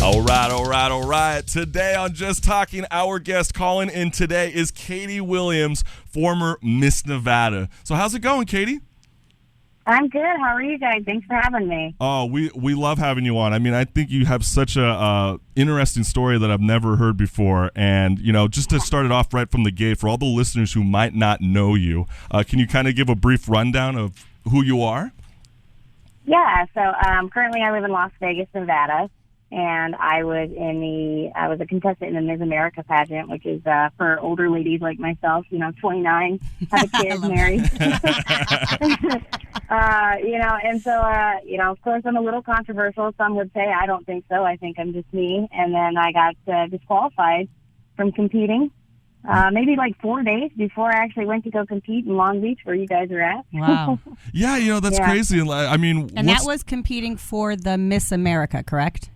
All right. Today on Just Talking, our guest calling in today is Katie Williams, former Miss Nevada. So how's it going, Katie? I'm good. How are you guys? Thanks for having me. Oh, we love having you on. I mean, I think you have such a interesting story that I've never heard before. And, you know, just to start it off right from the gate, for all the listeners who might not know you, can you kind of give a brief rundown of who you are? Yeah. So currently I live in Las Vegas, Nevada. And I was a contestant in the Miss America pageant, which is for older ladies like myself, 29, have a kid, married. And so, of course, I'm a little controversial. Some would say I don't think so. I think I'm just me. And then I got disqualified from competing maybe like 4 days before I actually went to go compete in Long Beach, where you guys are at. Wow. Yeah, that's crazy. I mean, and that was competing for the Miss America, correct?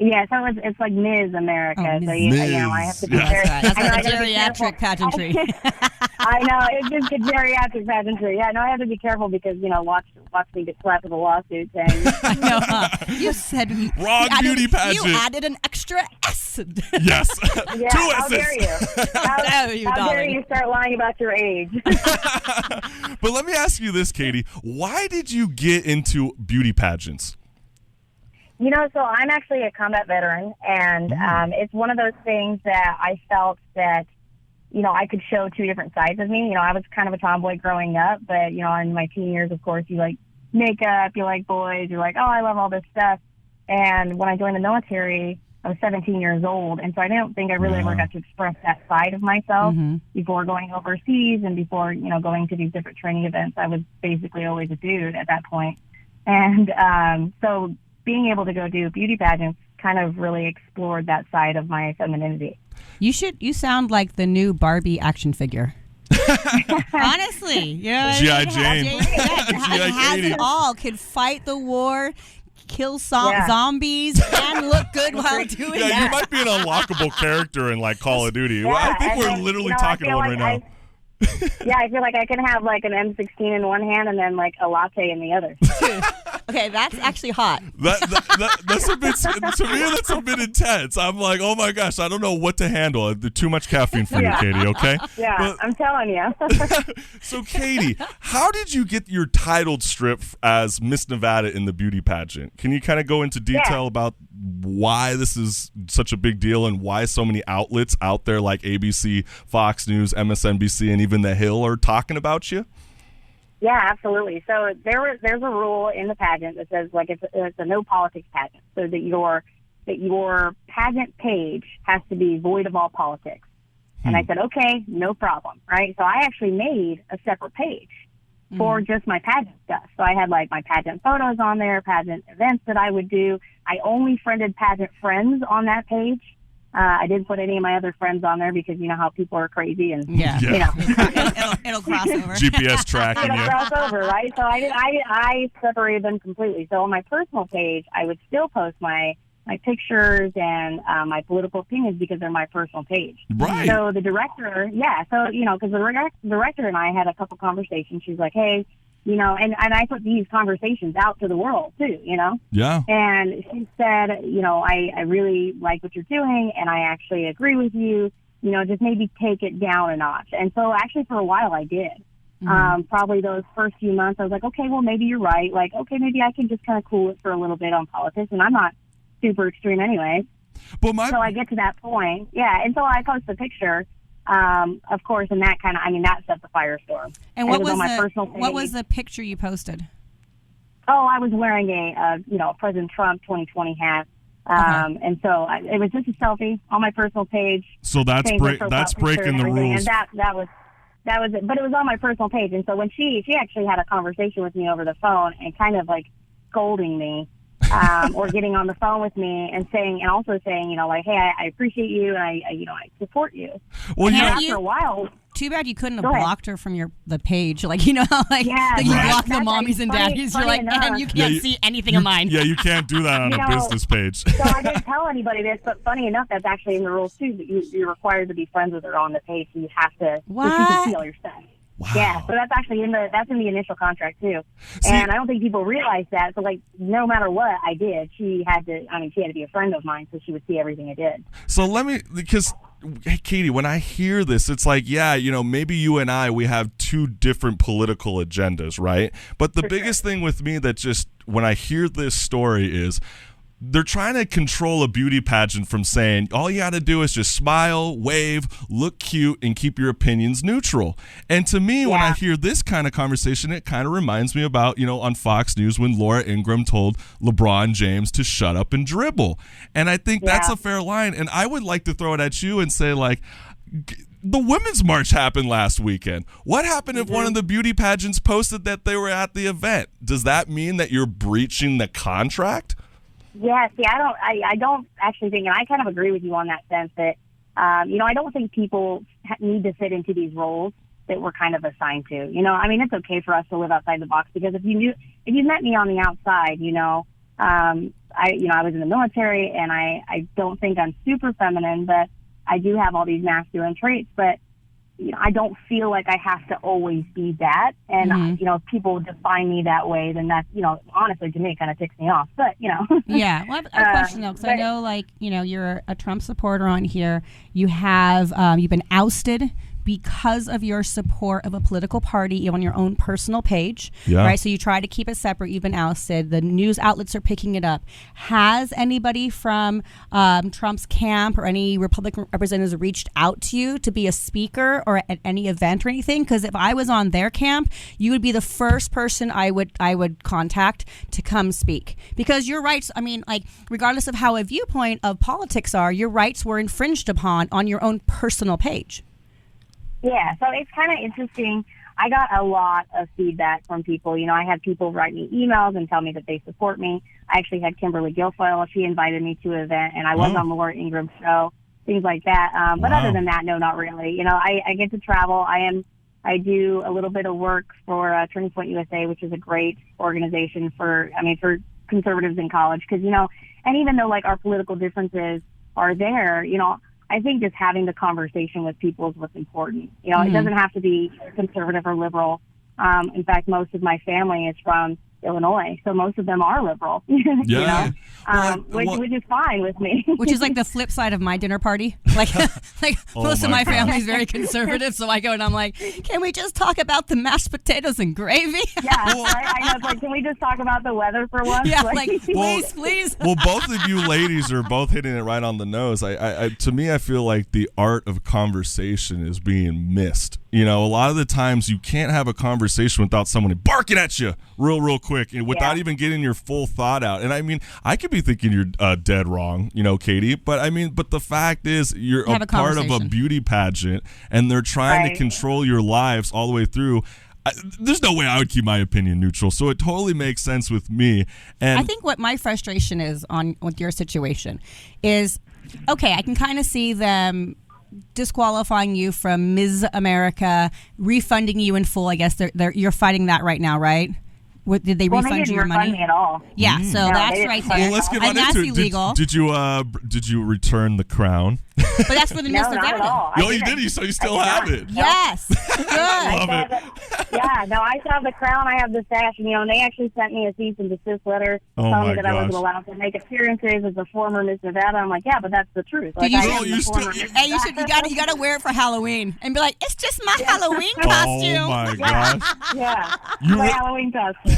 Yeah, so it's like Ms. America. Oh, so I have to be very. That's like geriatric pageantry. I know, it's just a geriatric pageantry. Yeah, no, I have to be careful because watch me get slapped with a lawsuit saying. You said wrong beauty pageant. You added an extra S. Yes. Yeah, 2 how S's. dare you? How dare you start lying about your age? But let me ask you this, Katie. Why did you get into beauty pageants? So I'm actually a combat veteran, and it's one of those things that I felt that, I could show two different sides of me. I was kind of a tomboy growing up, but, in my teen years, of course, you like makeup, you like boys, you're like, oh, I love all this stuff. And when I joined the military, I was 17 years old, and so I didn't think I really ever got to express that side of myself before going overseas and before, going to these different training events. I was basically always a dude at that point. And so being able to go do beauty pageants kind of really explored that side of my femininity. You sound like the new Barbie action figure. Honestly, G.I. Jane. Has it all. Could fight the war, kill zombies, and look good while doing that. Yeah, you might be an unlockable character in like Call of Duty. Well, I think we're literally talking to one right now. Yeah, I feel like I can have like an M16 in one hand and then like a latte in the other. Okay, that's actually hot. That's a bit, to me, that's a bit intense. I'm like, oh my gosh, I don't know what to handle. Too much caffeine for you, Katie, okay? Yeah, I'm telling you. So, Katie, how did you get your titled strip as Miss Nevada in the beauty pageant? Can you kind of go into detail about why this is such a big deal and why so many outlets out there like ABC, Fox News, MSNBC, and even The Hill are talking about you? Yeah, absolutely. So there's a rule in the pageant that says like it's a no politics pageant, so that your pageant page has to be void of all politics. And I said, okay, no problem, right? So I actually made a separate page for just my pageant stuff. So I had like my pageant photos on there, pageant events that I would do. I only friended pageant friends on that page. I didn't put any of my other friends on there because you know how people are crazy and it'll cross over. GPS tracking. It'll cross over, right? So I separated them completely. So on my personal page, I would still post my pictures and my political opinions because they're my personal page. Right. So the director, because the director and I had a couple conversations. She's like, hey, and I put these conversations out to the world too, Yeah. And she said, I really like what you're doing and I actually agree with you, just maybe take it down a notch. And so actually for a while I did. Probably those first few months I was like, okay, well maybe you're right. Like, okay, maybe I can just kind of cool it for a little bit on politics, and I'm not super extreme anyway. So I get to that point. Yeah. And so I post a picture, of course, and that that set the firestorm. And what was on my personal page. What was the picture you posted? Oh, I was wearing a President Trump 2020 hat. And so it was just a selfie on my personal page. So that's breaking the rules. And that was it. But it was on my personal page. And so when she actually had a conversation with me over the phone and kind of like scolding me, or getting on the phone with me and also saying, like, hey, I appreciate you and I support you. Well, after a while. Too bad you couldn't have blocked her from the page. Like, you block the mommies and daddies. You're like, and you can't see anything of mine. Yeah, you can't do that on a business page. So I didn't tell anybody this, but funny enough, that's actually in the rules too, that you're required to be friends with her on the page, so you have to, so she can see all your stuff. Wow. Yeah, so that's actually in the initial contract too. And I don't think people realize that. So like, no matter what I did, she had to be a friend of mine, so she would see everything I did. So because hey, Katie, when I hear this, it's like, yeah, maybe you and I, we have two different political agendas, right? But the biggest thing with me that just, when I hear this story is, they're trying to control a beauty pageant from saying all you got to do is just smile, wave, look cute, and keep your opinions neutral. And to me, when I hear this kind of conversation, it kind of reminds me about, on Fox News when Laura Ingraham told LeBron James to shut up and dribble. And I think that's a fair line. And I would like to throw it at you and say, like, the Women's March happened last weekend. What happened if one of the beauty pageants posted that they were at the event? Does that mean that you're breaching the contract? Yeah, see, I don't actually think, and I kind of agree with you on that sense that, I don't think people need to fit into these roles that we're kind of assigned to. It's okay for us to live outside the box, because if you met me on the outside, I was in the military, and I don't think I'm super feminine, but I do have all these masculine traits, but I don't feel like I have to always be that. And, if people define me that way, then that's, honestly, to me, it kind of ticks me off. But, Yeah. Well, I have a question, though, because I know, you're a Trump supporter on here. You have, you've been ousted because of your support of a political party on your own personal page, right? So you try to keep it separate. You've been ousted. The news outlets are picking it up. Has anybody from Trump's camp or any Republican representatives reached out to you to be a speaker or at any event or anything? Because if I was on their camp, you would be the first person I would contact to come speak. Because your rights, regardless of how a viewpoint of politics are, your rights were infringed upon on your own personal page. Yeah, so it's kind of interesting. I got a lot of feedback from people. I had people write me emails and tell me that they support me. I actually had Kimberly Guilfoyle. She invited me to an event, and I was on the Laura Ingraham show, things like that. But other than that, no, not really. I get to travel. I do a little bit of work for Turning Point USA, which is a great organization for conservatives in college. Because, and even though, our political differences are there, I think just having the conversation with people is what's important. It doesn't have to be conservative or liberal. In fact, most of my family is from Illinois, so most of them are liberal. Which is fine with me. Which is like the flip side of my dinner party. Most of my family is very conservative, so I go and I'm like, can we just talk about the mashed potatoes and gravy? Yeah, I know. It's like, can we just talk about the weather for once? Yeah, please. Well, both of you ladies are both hitting it right on the nose. To me, I feel like the art of conversation is being missed. A lot of the times you can't have a conversation without someone barking at you real quick and without even getting your full thought out. And I could be thinking you're dead wrong, Katie, but the fact is you're a part of a beauty pageant and they're trying to control your lives all the way through. There's no way I would keep my opinion neutral, so it totally makes sense with me. And I think what my frustration is with your situation is, okay, I can kind of see them disqualifying you from Ms. America, refunding you in full. I guess you're fighting that right now, right? Did they refund you your money? Refund me at all. Yeah, so that's right there. Well, let's get on into it. Illegal. Did you return the crown? But that's for the Miss Nevada. Not at all. No, you did. So you still have it. Yes. Good. Love it. I still have the crown. I have the sash. And they actually sent me a cease and desist letter telling me that I wasn't allowed to make appearances as a former Miss Nevada. I'm like, yeah, but that's the truth. You got to wear it for Halloween and be like, it's just my Halloween costume. Oh my gosh. Yeah. My Halloween costume.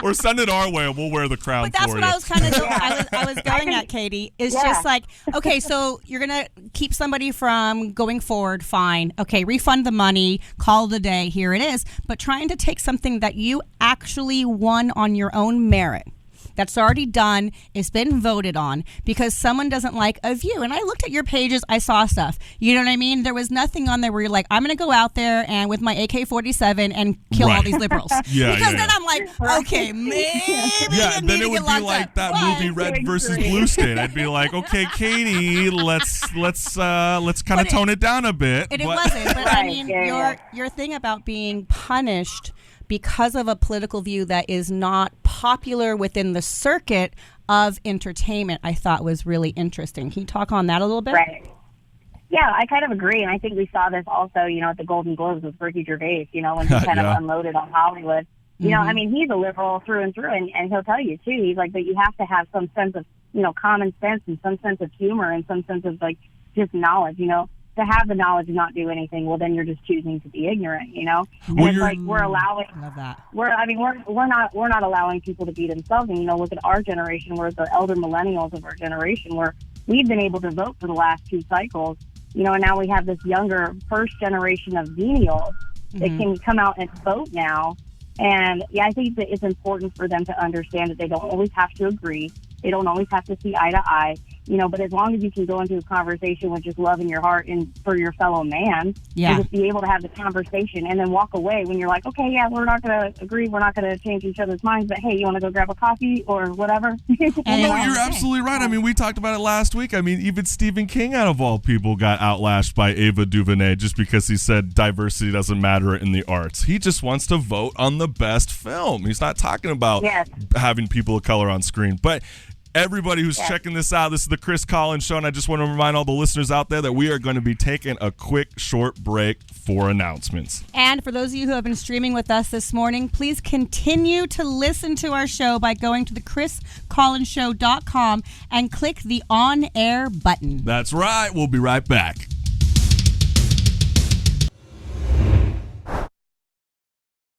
Or send it our way and we'll wear the crown for you. But that's what I was kind of doing. I was going at, Katie. It's just like, okay, so you're going to keep somebody from going forward, fine. Okay, refund the money, call it a day, here it is. But trying to take something that you actually won on your own merit, that's already done, it's been voted on, because someone doesn't like a view. And I looked at your pages, I saw stuff. You know what I mean? There was nothing on there where you're like, I'm going to go out there and with my AK-47 and kill all these liberals. Because then I'm like, okay, maybe then it would be like that movie Red versus Blue State. I'd be like, okay, Katie, let's kind of tone it down a bit. It wasn't. But I mean, your thing about being punished because of a political view that is not popular within the circuit of entertainment, I thought was really interesting. Can you talk on that a little bit? Right. Yeah, I kind of agree, and I think we saw this also, at the Golden Globes with Ricky Gervais, when he kind of unloaded on Hollywood. I mean, he's a liberal through and through, and he'll tell you, too. He's like, but you have to have some sense of, common sense and some sense of humor and some sense of, like, just knowledge, To have the knowledge and not do anything, well, then you're just choosing to be ignorant, And it's like we're allowing, love that. we're not allowing people to be themselves. And, look at our generation, we're the elder millennials of our generation, where we've been able to vote for the last 2 cycles. And now we have this younger first generation of venials that can come out and vote now. And yeah, I think that it's important for them to understand that they don't always have to agree. They don't always have to see eye to eye, but as long as you can go into a conversation with just love in your heart and for your fellow man, and just be able to have the conversation and then walk away when you're like, okay, yeah, we're not going to agree. We're not going to change each other's minds, but hey, you want to go grab a coffee or whatever? Well, no, you're absolutely right. I mean, we talked about it last week. I mean, even Stephen King, out of all people, got outlashed by Ava DuVernay just because he said diversity doesn't matter in the arts. He just wants to vote on the best film. He's not talking about having people of color on screen. But everybody who's checking this out, this is the Chris Collins Show, and I just want to remind all the listeners out there that we are going to be taking a quick, short break for announcements. And for those of you who have been streaming with us this morning, please continue to listen to our show by going to thechriscollinsshow.com and click the on-air button. That's right. We'll be right back.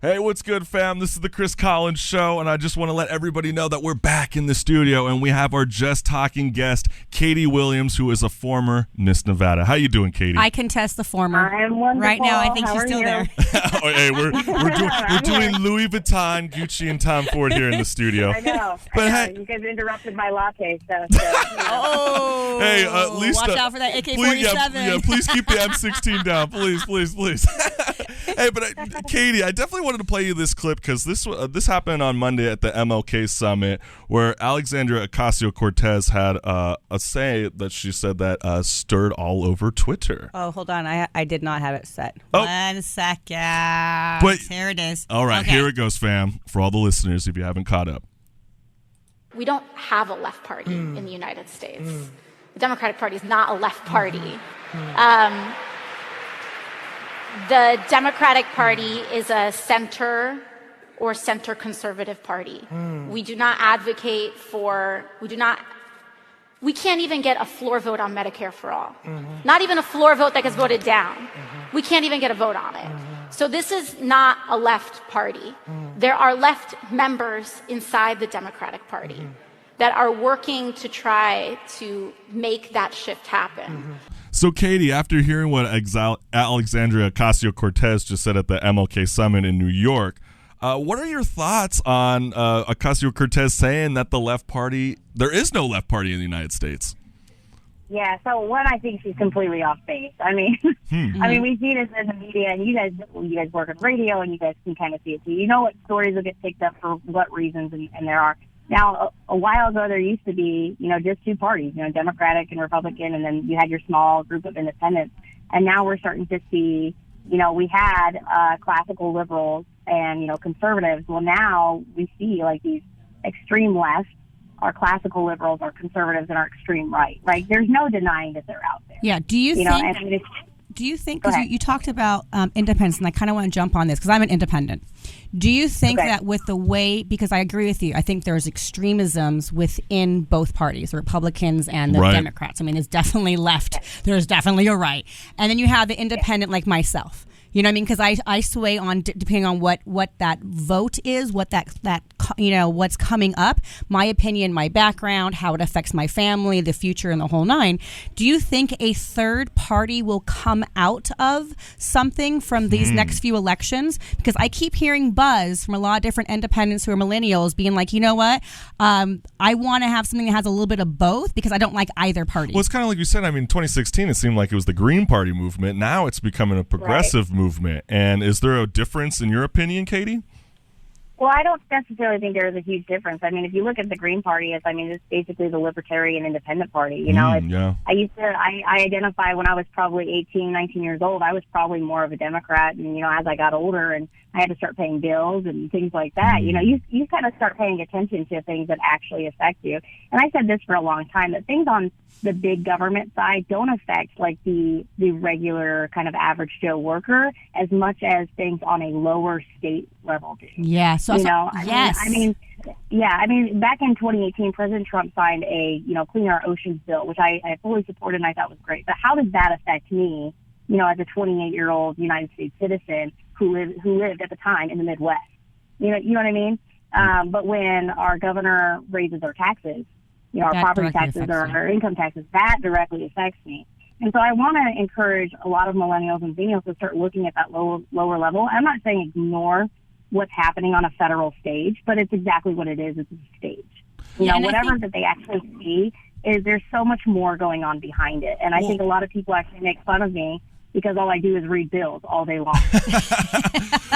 Hey, what's good, fam? This is the Chris Collins Show, and I just want to let everybody know that we're back in the studio, and we have our Just Talking guest, Katie Williams, who is a former Miss Nevada. How you doing, Katie? I contest the former. I'm wonderful. Right now, I think How she's are still you? there. Oh, hey, we're doing Louis Vuitton, Gucci, and Tom Ford here in the studio. I know. But I know. hey, You guys interrupted my latte, so Oh, hey, at least watch out for that AK-47. Please, please keep the M16 down, please. Hey, but Katie, I definitely wanted to play you this clip because this happened on Monday at the MLK Summit, where Alexandria Ocasio-Cortez had a say that she said that stirred all over Twitter. Oh, hold on. I did not have it set. Oh. 1 second. But here it is. All right, Okay. Here it goes, fam, for all the listeners if you haven't caught up. We don't have a left party in the United States. The Democratic Party is not a left party. The Democratic Party is a center or center conservative party. We do not advocate for, we can't even get a floor vote on Medicare for all. Not even a floor vote that gets voted down. We can't even get a vote on it. So this is not a left party. There are left members inside the Democratic Party that are working to try to make that shift happen. So, Katie, after hearing what Alexandria Ocasio-Cortez just said at the MLK Summit in New York, what are your thoughts on Ocasio-Cortez saying that there is no left party in the United States? Yeah, so one, I think she's completely off base. I mean, we see this in the media, and you guys work at radio, and you guys can kind of see it. So you know what stories will get picked up for what reasons, and there are. Now, a while ago, there used to be, just 2 parties, Democratic and Republican, and then you had your small group of independents. And now we're starting to see, we had classical liberals and, conservatives. Well, now we see, like, these extreme left, our classical liberals, our conservatives, and our extreme right. Right? There's no denying that they're out there. Yeah. Do you think? Do you think, because you talked about independence, and I kind of want to jump on this because I'm an independent. Do you think that with the way, because I agree with you, I think there's extremisms within both parties, the Republicans and the Democrats. I mean, there's definitely left, there's definitely a right. And then you have the independent like myself. You know what I mean? Because I sway on depending on what that vote is, what that what's coming up, my opinion, my background, how it affects my family, the future, and the whole nine. Do you think a third party will come out of something from these next few elections? Because I keep hearing buzz from a lot of different independents who are millennials being like, you know what, I want to have something that has a little bit of both because I don't like either party. Well, it's kind of like you said. I mean, 2016, it seemed like it was the Green Party movement. Now it's becoming a progressive movement. And is there a difference in your opinion, Katie? Well, I don't necessarily think there is a huge difference. I mean, if you look at the Green Party, it's basically the Libertarian Independent Party. I identify when I was probably 18, 19 years old, I was probably more of a Democrat. And, as I got older and I had to start paying bills and things like that. You know, you kind of start paying attention to things that actually affect you. And I said this for a long time, that things on the big government side don't affect like the regular kind of average Joe worker as much as things on a lower state level do. Yeah. So, yes. I mean, back in 2018, President Trump signed a, Clean Our Oceans bill, which I fully supported and I thought was great. But how does that affect me, as a 28-year-old United States citizen who lived at the time in the Midwest? You know what I mean? But when our governor raises our taxes, our property taxes or our income taxes, that directly affects me. And so I want to encourage a lot of millennials and millennials to start looking at that lower level. I'm not saying ignore what's happening on a federal stage, but it's exactly what it is. It's a stage. Whatever that they actually see is there's so much more going on behind it. And I think a lot of people actually make fun of me because all I do is read bills all day long.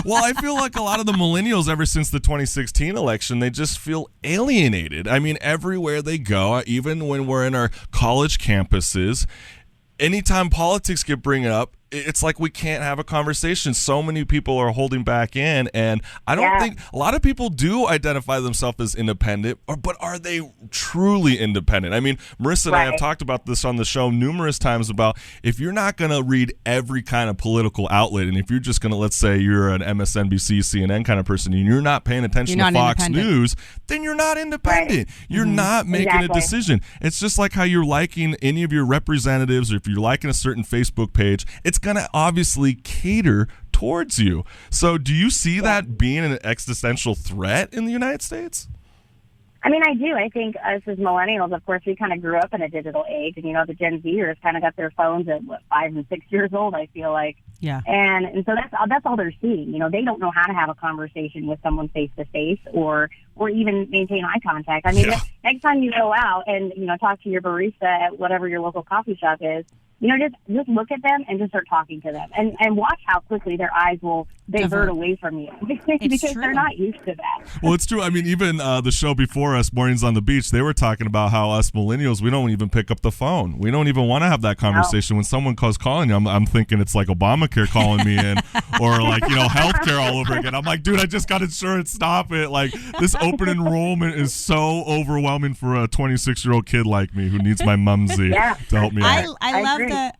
Well, I feel like a lot of the millennials, ever since the 2016 election, they just feel alienated. I mean, everywhere they go, even when we're in our college campuses, anytime politics get bring up, it's like we can't have a conversation. So many people are holding back in, and I don't think a lot of people do identify themselves as independent, but are they truly independent? I mean, Marissa and I have talked about this on the show numerous times about if you're not going to read every kind of political outlet, and if you're just going to, let's say you're an MSNBC, CNN kind of person, and you're not paying attention to Fox News, then you're not independent. You're not making a decision. It's just like how you're liking any of your representatives, or if you're liking a certain Facebook page, it's going to obviously cater towards you. So do you see that being an existential threat in the United States? I mean, I do. I think us as millennials, of course, we kind of grew up in a digital age, and the Gen Zers kind of got their phones at 5 and 6 years old, I feel like. Yeah. And so that's all they're seeing. They don't know how to have a conversation with someone face to face or even maintain eye contact. I mean, next time you go out and talk to your barista at whatever your local coffee shop is, just look at them and just start talking to them, and watch how quickly their eyes will divert away from you because they're not used to that. Well, it's true. I mean, even the show before us, Mornings on the Beach, they were talking about how us millennials, we don't even pick up the phone. We don't even want to have that conversation. When someone calling you, I'm thinking it's like Obamacare calling me in, or like healthcare all over again. I'm like, dude, I just got insurance. Stop it! Like, this open enrollment is so overwhelming for a 26-year-old kid like me who needs my mumsy to help me out.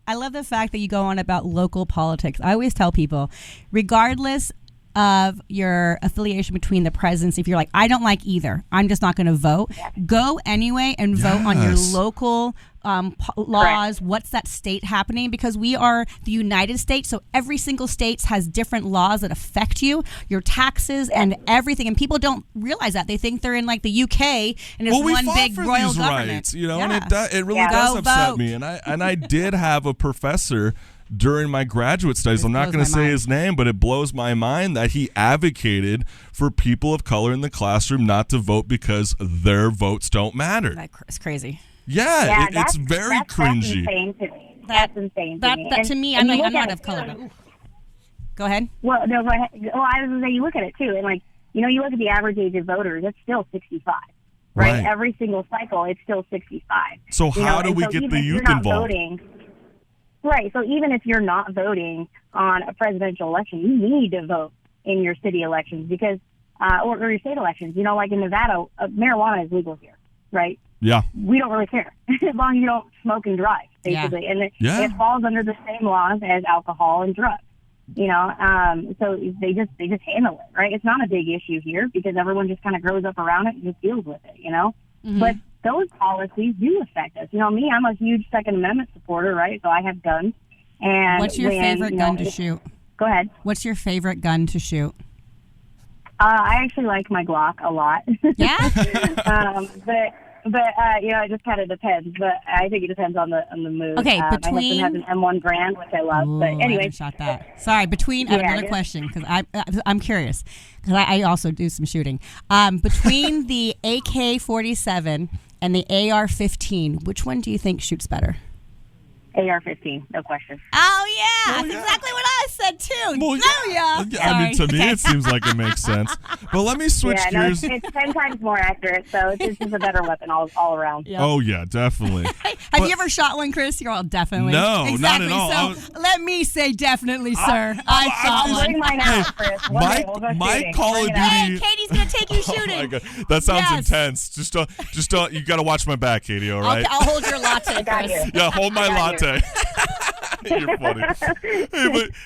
I love the fact that you go on about local politics. I always tell people, regardless of your affiliation between the presidents, if you're like, I don't like either, I'm just not going to vote, go anyway and vote on your local laws. What's that state happening? Because we are the United States, so every single state has different laws that affect you, your taxes and everything. And people don't realize that. They think they're in like the UK and it's one big royal government. Rights, and it really does upset me. And I did have a professor during my graduate studies, I'm not going to say his name, but it blows my mind that he advocated for people of color in the classroom not to vote because their votes don't matter. That's crazy. Yeah, it's very cringy. That's insane to me. That to me, I'm not of color. Go ahead. Well, no, go ahead. Well, I was going to say, you look at it too, and you look at the average age of voters, it's still 65. Right? Every single cycle, it's still 65. So how do we get the youth involved? Right. So even if you're not voting on a presidential election, you need to vote in your city elections because, or your state elections. Like in Nevada, marijuana is legal here, right? Yeah. We don't really care as long as you don't smoke and drive, basically. And it falls under the same laws as alcohol and drugs. So they just handle it, right? It's not a big issue here because everyone just kind of grows up around it and just deals with it, Mm-hmm. But those policies do affect us. Me, I'm a huge Second Amendment supporter, right? So I have guns. And what's your favorite gun to shoot? Go ahead. What's your favorite gun to shoot? I actually like my Glock a lot. Yeah. But it just kind of depends. But I think it depends on the mood. Okay, my husband has an M1 Garand, which I love. Ooh, but anyway, I haven't shot that. Sorry. Another question because I'm curious because I also do some shooting. Between the AK-47 and the AR-15, which one do you think shoots better? AR-15, no question. Oh, yeah. That's exactly what I said, too. Well, I mean, to me, it seems like it makes sense. But let me switch gears. It's 10 times more accurate, so it's just a better weapon all around. Yep. Oh, yeah, definitely. Have you ever shot one, Chris? You're all definitely. No, exactly. not at all. So let me say definitely, sir. I shot I'll one. bring mine out, Chris. One day we'll go my shooting. Call of Bring it out. Duty. Hey, Katie's gonna take you Oh shooting. my God, that sounds Yes. intense. Just don't. You got to watch my back, Katie. All right. I'll hold your latte, got Chris. you. Yeah, hold my got you. latte. You're funny.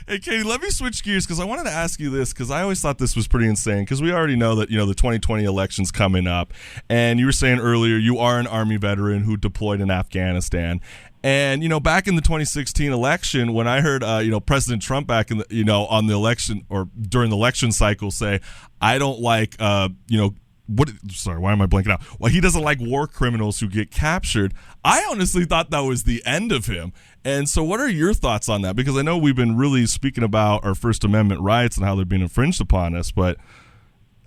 Hey, Katie, let me switch gears because I wanted to ask you this because I always thought this was pretty insane because we already know that, the 2020 election's coming up. And you were saying earlier you are an Army veteran who deployed in Afghanistan. And, back in the 2016 election, when I heard, President Trump back in the, on the election or during the election cycle say, I don't like, sorry, why am I blanking out? Well, he doesn't like war criminals who get captured. I honestly thought that was the end of him. And so what are your thoughts on that? Because I know we've been really speaking about our First Amendment rights and how they're being infringed upon us, but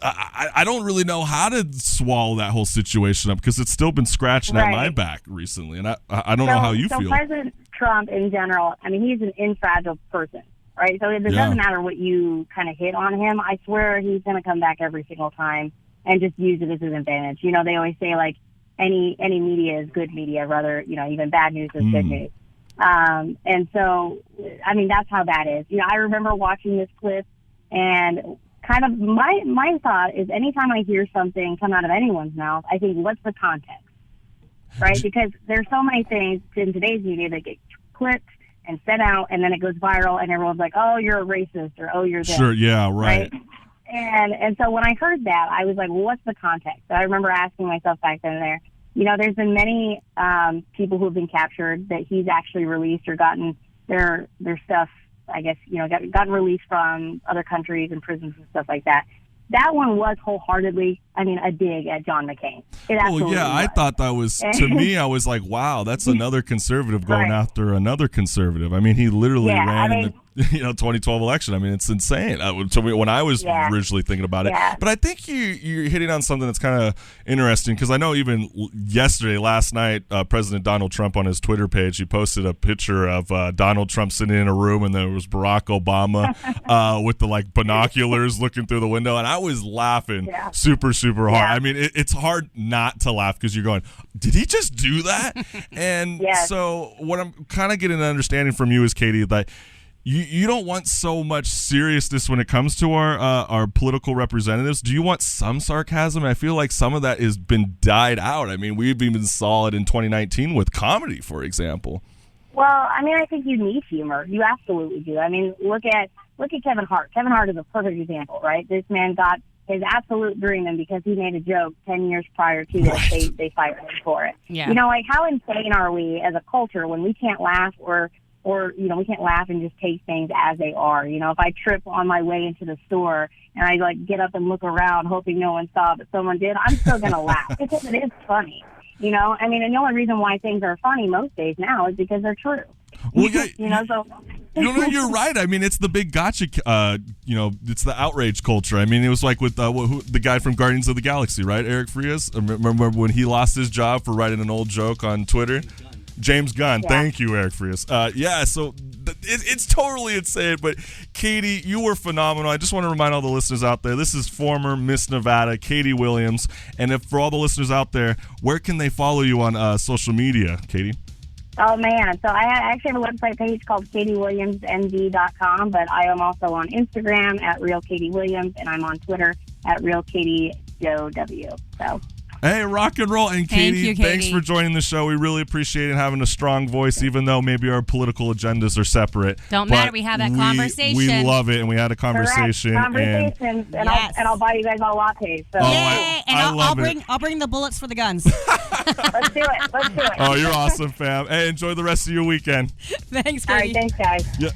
I don't really know how to swallow that whole situation up because it's still been scratching at my back recently. And I don't know how you feel. So President Trump in general, I mean, he's an infragile person, right? So it doesn't matter what you kind of hit on him. I swear he's going to come back every single time and just use it as an advantage. They always say, like, any media is good media, rather, even bad news is good news. And so, I mean, that's how that is. I remember watching this clip and kind of my thought is anytime I hear something come out of anyone's mouth, I think, what's the context, right? Because there's so many things in today's media that get clipped and sent out and then it goes viral and everyone's like, oh, you're a racist or, oh, you're this. Sure, yeah, right? And so when I heard that, I was like, well, what's the context? So I remember asking myself back then and there, there's been many people who have been captured that he's actually released or gotten their stuff, I guess, gotten released from other countries and prisons and stuff like that. That one was wholeheartedly, a dig at John McCain. It absolutely was. I thought that was, to me, I was like, wow, that's another conservative going after another conservative. I mean, he literally ran in the 2012 election. I mean, it's insane to me when I was originally thinking about it. But I think you're hitting on something that's kind of interesting because I know even last night, President Donald Trump on his Twitter page, he posted a picture of Donald Trump sitting in a room and there was Barack Obama with the binoculars looking through the window. And I was laughing super, super hard. I mean, it's hard not to laugh because you're going, did he just do that? And so what I'm kind of getting an understanding from you is, Katie, that you don't want so much seriousness when it comes to our political representatives. Do you want some sarcasm? I feel like some of that has been died out. I mean, we've even saw it in 2019 with comedy, for example. Well, I think you need humor. You absolutely do. I mean, look at Kevin Hart. Kevin Hart is a perfect example, right? This man got his absolute dream, and because he made a joke 10 years prior to this, they fired him for it. Yeah. How insane are we as a culture when we can't laugh or we can't laugh and just take things as they are. If I trip on my way into the store and I get up and look around hoping no one saw, but someone did, I'm still going to laugh because it is funny. And the only reason why things are funny most days now is because they're true. Well, So you're right. I mean, it's the big gotcha. It's the outrage culture. I mean, it was like with the guy from Guardians of the Galaxy, right? Eric Frias. Remember when he lost his job for writing an old joke on Twitter? James Gunn. Thank you, Eric Frias. So it's totally insane. But Katie, you were phenomenal. I just want to remind all the listeners out there, this is former Miss Nevada, Katie Williams. And if for all the listeners out there, where can they follow you on social media, Katie? Oh, man. So I actually have a website page called KatieWilliamsND.com, but I am also on Instagram at RealKatieWilliams, and I'm on Twitter at RealKatieJoeW. So... Hey, rock and roll. And Katie, thanks for joining the show. We really appreciate it, having a strong voice, even though maybe our political agendas are separate. Don't matter. We have that conversation. We love it, and we had a conversation. Conversations, and I'll buy you guys all lattes. So. Yay! I'll bring the bullets for the guns. Let's do it. Oh, you're awesome, fam. Hey, enjoy the rest of your weekend. Thanks, Katie. All right, thanks, guys. Yeah.